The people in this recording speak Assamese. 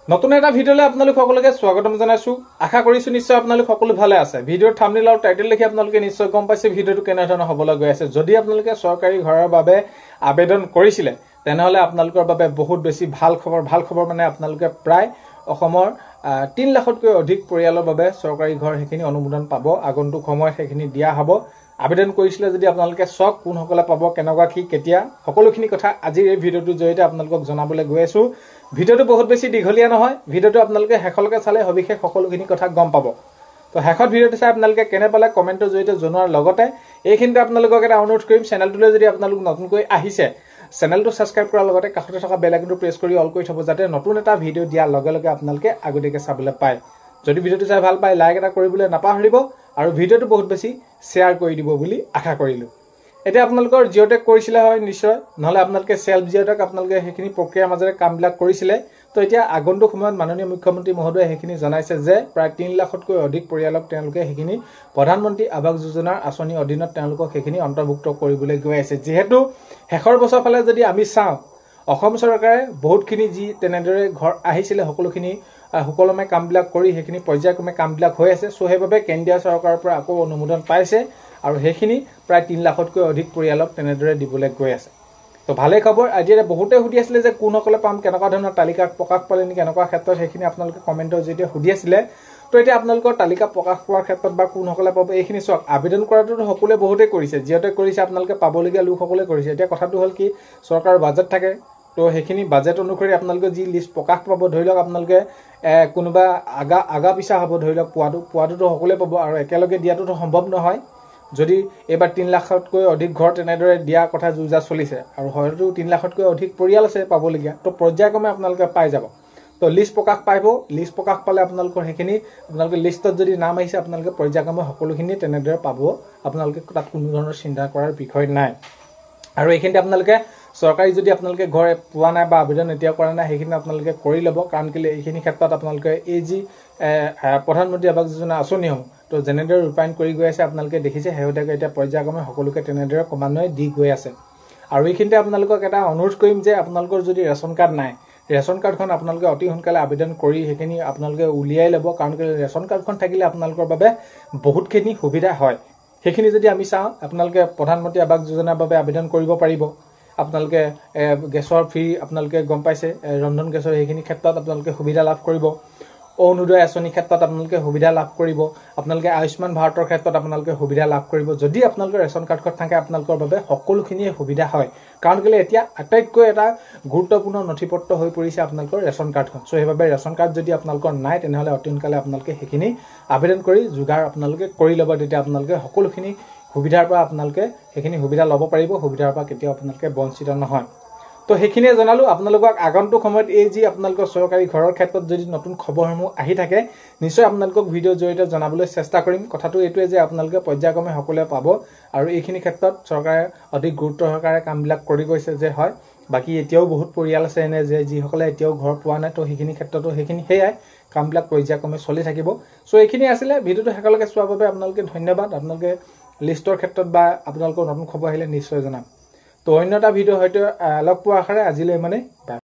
নতুন এটা ভিডিঅ'লৈ আপোনালোক সকলোকে স্বাগতম জনাইছো। আশা কৰিছো নিশ্চয় আপোনালোক সকলো ভালে আছে। ভিডিঅ'ৰ থাম্বনেইল আৰু টাইটেল দেখি আপোনালোকে নিশ্চয় গম পাইছে ভিডিঅ'টো কেনেধৰণৰ হ'বলৈ গৈ আছে। যদি আপোনালোকে চৰকাৰী ঘৰৰ বাবে আবেদন কৰিছিলে তেনেহলে আপোনালোকৰ বাবে বহুত বেছি ভাল খবৰ মানে আপোনালোকে প্ৰায় অসমৰ 3 লাখতকৈ অধিক পৰিয়ালৰ বাবে চৰকাৰী ঘৰ হেখিনি অনুমোদন পাব। আগন্তুক সময়ত হেখিনি দিয়া হ'ব। আবেদন কৰিছিলে যদি আপোনালোকে সক কোন সকলে পাব, কেনেকুৱা কি কেতিয়া, সকলোখিনি কথা আজিৰ এই ভিডিঅ'টোৰ জৰিয়তে আপোনালোকক জনাবলৈ গৈ আছো। ভিডিঅ'টো বহুত বেছি দীঘলীয়া নহয়। ভিডিঅ'টো আপোনালোকে শেষলৈকে চালে সবিশেষ সকলোখিনি কথা গম পাব। তো শেষত ভিডিঅ'টো চাই আপোনালোকে কেনে পালে কমেন্টৰ জৰিয়তে জনোৱাৰ লগতে এইখিনিতে আপোনালোকক এটা অনুৰোধ কৰিম, চেনেলটোলৈ যদি আপোনালোক নতুনকৈ আহিছে চেনেলটো সাবস্ক্ৰাইব কৰাৰ লগতে কাষতে থকা বেল আইকনটো প্ৰেছ কৰি অল কৰি থব, যাতে নতুন এটা ভিডিঅ' দিয়াৰ লগে লগে আপোনালোকে আগতীয়াকৈ চাবলৈ পায়। যদি ভিডিঅ'টো চাই ভাল পায় লাইক এটা কৰিবলৈ নাপাহৰিব আৰু ভিডিঅ'টো বহুত বেছি শ্বেয়াৰ কৰি দিব বুলি আশা কৰিলো। এতিয়া আপোনালোকৰ জিঅ'টেক কৰিছিলে হয় নিশ্চয়, নহলে আপোনালোকে সেলফ জিঅ'টেক আপোনালোকে হেখিনি প্ৰক্ৰিয়াৰ মাজেৰে কামবিলাক কৰিছিলে। তো এতিয়া আগন্তুক সময়ত মাননীয় মুখ্যমন্ত্ৰী মহোদয়ে হেখিনি জনাইছে যে প্ৰায় 3 লাখতকৈ অধিক পৰিয়ালক তেওঁলোকে হেখিনি প্ৰধানমন্ত্ৰী আৱাস যোজনাৰ আঁচনিৰ অধীনত তেওঁলোকক হেখিনি অন্তৰ্ভুক্ত কৰিবলৈ গৈ আছে। যেহেতু শেষৰ বছৰ ফালে যদি আমি চাওঁ, অসম চৰকাৰে বহুতখিনি যি তেনেদৰে ঘৰ আহিছিলে সকলোখিনি সুকলমে কামবিলাক কৰি হেখিনি পৰ্যায়ক্ৰমে কামবিলাক হৈ আছে। সো সেইভাবে কেন্দ্ৰীয় চৰকাৰৰ পৰা আকৌ অনুমোদন পাইছে আৰু হেখিনি প্ৰায় 3 লাখতকৈ অধিক পৰিয়ালক তেনেদৰে দিবলৈ গৈ আছে। তো ভালে খবৰ। আজি বহুতে সুধি আছিলে যে কোন সকলে পাম, কেনেকুৱা ধৰণৰ তালিকা প্ৰকাশ পালে নেকি, এনেকুৱা ক্ষেত্ৰত হেখিনি আপোনালোকে কমেন্টৰ জৰিয়তে সুধি আছিলে। তো এতিয়া আপোনালোকৰ তালিকা প্ৰকাশ পোৱাৰ ক্ষেত্ৰত বা কোন সকলে পাব এইখিনি চক। আবেদন কৰাটো সকলোৱে বহুতে কৰিছে, জিঅ'টেক কৰিছে, আপোনালোকে পাবলগীয়া লোকসকলে কৰিছে। এতিয়া কথাটো হ'ল কি, চৰকাৰৰ বাজেট থাকে। তো হেখিনি বাজেট অনুসৰি আপোনালোকে যি লিষ্ট প্ৰকাশ পাব, ধৰি লওক আপোনালোকে কোনোবা আগা পিছা হ'ব, ধৰি লওক পোৱাটোতো সকলোৱে পাব আৰু একেলগে দিয়াটোতো সম্ভৱ নহয়। যদি এবাৰ 3 লাখতকৈ অধিক ঘৰ তেনেদৰে দিয়া কথা যুজা চলিছে আৰু হয়তো 3 লাখতকৈ অধিক পৰিয়াল আছে পাবলগীয়া, তো পৰ্যায়ক্ৰমে আপোনালোকে পাই যাব। তো লিষ্ট প্ৰকাশ পাব, লিষ্ট প্ৰকাশ পালে আপোনালোকৰ হেখিনি আপোনালোকে লিষ্টত যদি নাম আহিছে আপোনালোকে পৰ্যায়ক্ৰমে সকলোখিনি তেনেদৰে পাব। আপোনালোকে তাত কোনো ধৰণৰ চিন্তা কৰাৰ বিষয় নাই। আৰু এইখিনিতে আপোনালোকে চৰকাৰী যদি আপোনালোকে ঘৰ পোৱা নাই বা আবেদন এতিয়া কৰা নাই সেইখিনি আপোনালোকে কৰি ল'ব। কাৰণ কেলে এইখিনি ক্ষেত্ৰত আপোনালোকে এই যি প্ৰধানমন্ত্ৰী আৱাস যোজনা আঁচনিসমূহ তো যেনেদৰে ৰূপায়ণ কৰি গৈ আছে আপোনালোকে দেখিছে, শেহতীয়াকৈ এতিয়া পৰ্যায়ক্ৰমে সকলোকে তেনেদৰে ক্ৰমান্বয়ে দি গৈ আছে। আৰু এইখিনিতে আপোনালোকক এটা অনুৰোধ কৰিম যে আপোনালোকৰ যদি ৰেচন কাৰ্ড নাই, ৰেচন কাৰ্ডখন আপোনালোকে অতি সোনকালে আবেদন কৰি সেইখিনি আপোনালোকে উলিয়াই ল'ব। কাৰণ কেলে ৰেচন কাৰ্ডখন থাকিলে আপোনালোকৰ বাবে বহুতখিনি সুবিধা হয়। সেইখিনি যদি আমি চাওঁ, আপোনালোকে প্ৰধানমন্ত্ৰী আৱাস যোজনাৰ বাবে আবেদন কৰিব পাৰিব। আপোনালোকে গেছৰ ফ্ৰী আপোনালোকে গম পাইছে, ৰন্ধন গেছৰ সেইখিনি ক্ষেত্ৰত আপোনালোকে সুবিধা লাভ কৰিব। অৰুণোদয় আঁচনিৰ ক্ষেত্ৰত আপোনালোকে সুবিধা লাভ কৰিব। আপোনালোকে আয়ুষ্মান ভাৰতৰ ক্ষেত্ৰত আপোনালোকে সুবিধা লাভ কৰিব। যদি আপোনালোকৰ ৰেচন কাৰ্ডখন থাকে আপোনালোকৰ বাবে সকলোখিনিয়ে সুবিধা হয়। কাৰণ কেলে এতিয়া আটাইতকৈ এটা গুৰুত্বপূৰ্ণ নথিপত্ৰ হৈ পৰিছে আপোনালোকৰ ৰেচন কাৰ্ডখন। সো সেইবাবে ৰেচন কাৰ্ড যদি আপোনালোকৰ নাই তেনেহলে অতি সোনকালে আপোনালোকে সেইখিনি আবেদন কৰি যোগাৰ আপোনালোকে কৰি ল'ব। তেতিয়া আপোনালোকে সকলোখিনি সুবিধাৰ পৰা আপোনালোকে সেইখিনি সুবিধা ল'ব পাৰিব। সুবিধাৰ পৰা কেতিয়াও আপোনালোকে বঞ্চিত নহয়। তো সেইখিনিয়ে জনালো আপোনালোকক। আগন্তুক সময়ত এই যি আপোনালোকৰ চৰকাৰী ঘৰৰ ক্ষেত্ৰত যদি নতুন খবৰসমূহ আহি থাকে নিশ্চয় আপোনালোকক ভিডিঅ'ৰ জৰিয়তে জনাবলৈ চেষ্টা কৰিম। কথাটো এইটোৱে যে আপোনালোকে পৰ্যায়ক্ৰমে সকলোৱে পাব আৰু এইখিনি ক্ষেত্ৰত চৰকাৰে অধিক গুৰুত্ব সহকাৰে কামবিলাক কৰি গৈছে যে হয়। বাকী এতিয়াও বহুত পৰিয়াল আছে এনে যে যিসকলে এতিয়াও ঘৰ পোৱা নাই। তো সেইখিনি ক্ষেত্ৰতো সেইখিনি সেয়াই কামবিলাক পৰ্যায়ক্ৰমে চলি থাকিব। সো এইখিনি আছিলে। ভিডিঅ'টো শেষলৈকে চোৱাৰ বাবে আপোনালোকে ধন্যবাদ। আপোনালোকে লিষ্টৰ ক্ষেত্ৰত বা আপোনালোকৰ নতুন খবৰ আহিলে নিশ্চয় জনাম। তো অন্য এটা ভিডিঅ' হয়তো লগ পোৱাৰ আশাৰে আজিলৈ মানে